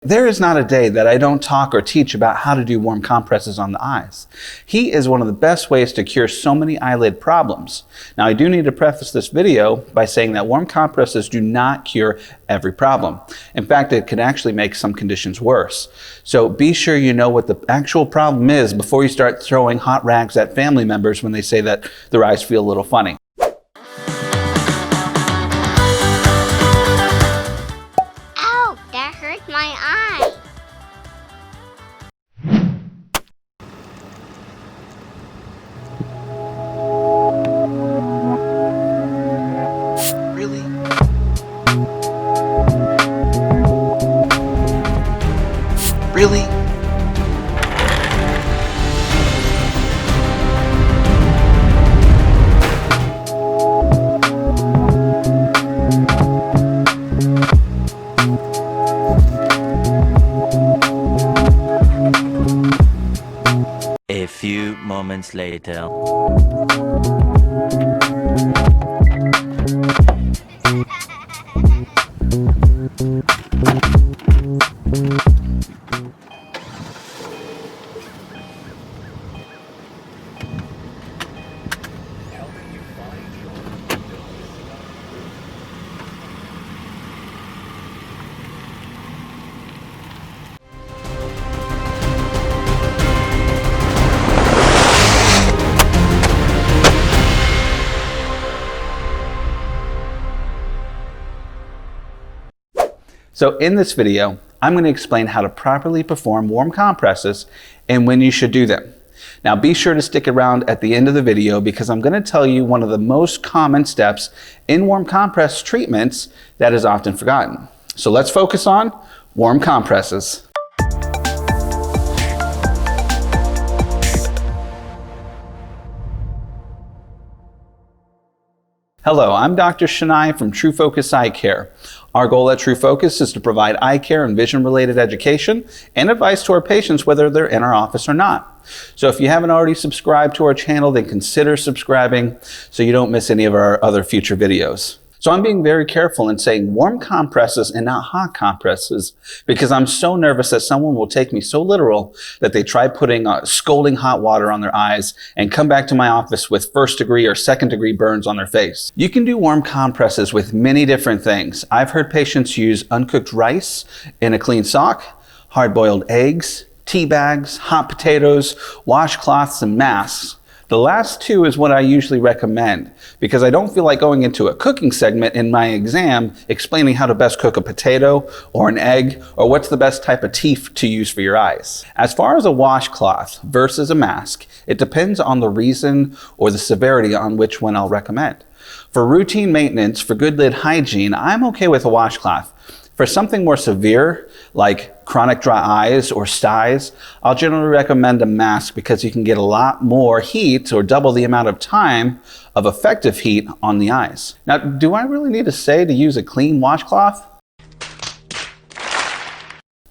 There is not a day that I don't talk or teach about how to do warm compresses on the eyes. Heat is one of the best ways to cure so many eyelid problems. Now, I do need to preface this video by saying that warm compresses do not cure every problem. In fact, it can actually make some conditions worse. So be sure you know what the actual problem is before you start throwing hot rags at family members when they say that their eyes feel a little funny. My eye. Really? Really? A few moments later. So in this video, I'm going to explain how to properly perform warm compresses and when you should do them. Now be sure to stick around at the end of the video because I'm going to tell you one of the most common steps in warm compress treatments that is often forgotten. So let's focus on warm compresses. Hello, I'm Dr. Shenai from TrueFocus Eye Care. Our goal at TrueFocus is to provide eye care and vision-related education and advice to our patients whether they're in our office or not. So if you haven't already subscribed to our channel, then consider subscribing so you don't miss any of our other future videos. So I'm being very careful in saying warm compresses and not hot compresses because I'm so nervous that someone will take me so literal that they try putting scalding hot water on their eyes and come back to my office with first-degree or second-degree burns on their face. You can do warm compresses with many different things. I've heard patients use uncooked rice in a clean sock, hard-boiled eggs, tea bags, hot potatoes, washcloths, and masks. The last two is what I usually recommend because I don't feel like going into a cooking segment in my exam explaining how to best cook a potato or an egg or what's the best type of tea to use for your eyes. As far as a washcloth versus a mask, it depends on the reason or the severity on which one I'll recommend. For routine maintenance, for good lid hygiene, I'm okay with a washcloth. For something more severe, like chronic dry eyes or styes, I'll generally recommend a mask because you can get a lot more heat or double the amount of time of effective heat on the eyes. Now, do I really need to say to use a clean washcloth?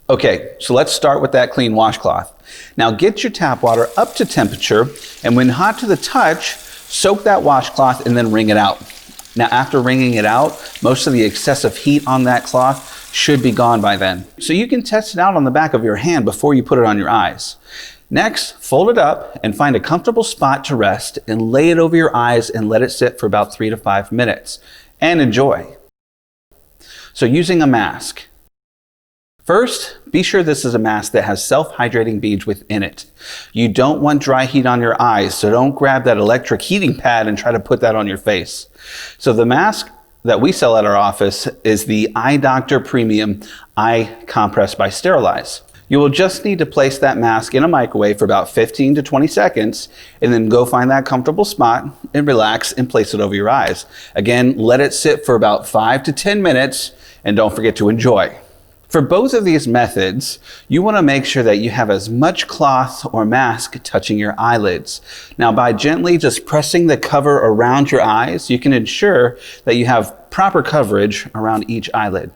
Okay, so let's start with that clean washcloth. Now get your tap water up to temperature, and when hot to the touch, soak that washcloth and then wring it out. Now, after wringing it out, most of the excessive heat on that cloth should be gone by then. So you can test it out on the back of your hand before you put it on your eyes. Next, fold it up and find a comfortable spot to rest and lay it over your eyes and let it sit for about 3 to 5 minutes. And enjoy. So using a mask. First, be sure this is a mask that has self-hydrating beads within it. You don't want dry heat on your eyes, so don't grab that electric heating pad and try to put that on your face. So the mask that we sell at our office is the Eye Doctor Premium Eye Compress by Sterilize. You will just need to place that mask in a microwave for about 15 to 20 seconds and then go find that comfortable spot and relax and place it over your eyes. Again, let it sit for about 5 to 10 minutes and don't forget to enjoy. For both of these methods, you want to make sure that you have as much cloth or mask touching your eyelids. Now, by gently just pressing the cover around your eyes, you can ensure that you have proper coverage around each eyelid.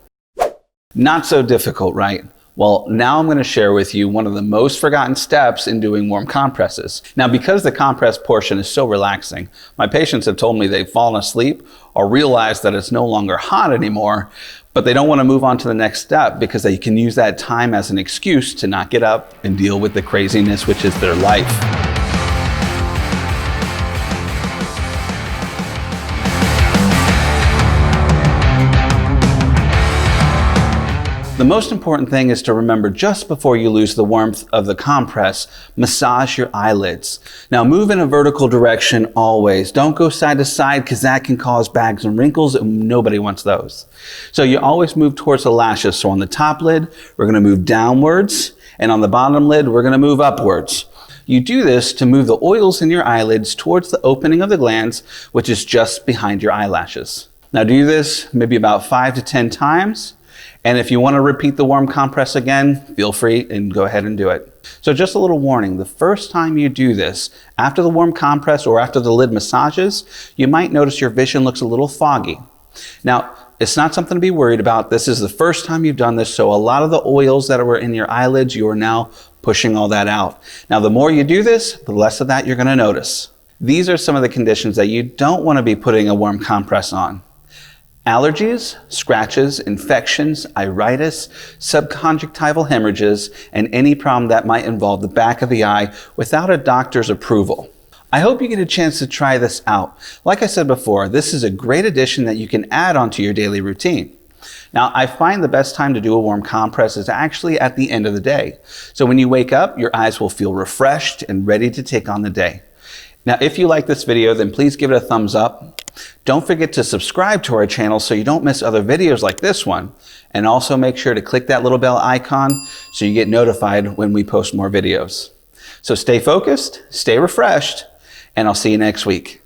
Not so difficult, right? Well, now I'm going to share with you one of the most forgotten steps in doing warm compresses. Now, because the compress portion is so relaxing, my patients have told me they've fallen asleep or realized that it's no longer hot anymore, But they don't want to move on to the next step because they can use that time as an excuse to not get up and deal with the craziness which is their life. The most important thing is to remember just before you lose the warmth of the compress, massage your eyelids. Now move in a vertical direction always. Don't go side to side because that can cause bags and wrinkles and nobody wants those. So you always move towards the lashes. So on the top lid, we're going to move downwards, and on the bottom lid, we're going to move upwards. You do this to move the oils in your eyelids towards the opening of the glands, which is just behind your eyelashes. Now do this maybe about 5 to 10 times. And if you want to repeat the warm compress again, feel free and go ahead and do it. So just a little warning, the first time you do this, after the warm compress or after the lid massages, you might notice your vision looks a little foggy. Now, it's not something to be worried about. This is the first time you've done this, so a lot of the oils that were in your eyelids, you are now pushing all that out. Now, the more you do this, the less of that you're going to notice. These are some of the conditions that you don't want to be putting a warm compress on. Allergies, scratches, infections, iritis, subconjunctival hemorrhages, and any problem that might involve the back of the eye without a doctor's approval. I hope you get a chance to try this out. Like I said before, this is a great addition that you can add onto your daily routine. Now, I find the best time to do a warm compress is actually at the end of the day. So when you wake up, your eyes will feel refreshed and ready to take on the day. Now, if you like this video, then please give it a thumbs up. Don't forget to subscribe to our channel so you don't miss other videos like this one. And also make sure to click that little bell icon so you get notified when we post more videos. So stay focused, stay refreshed, and I'll see you next week.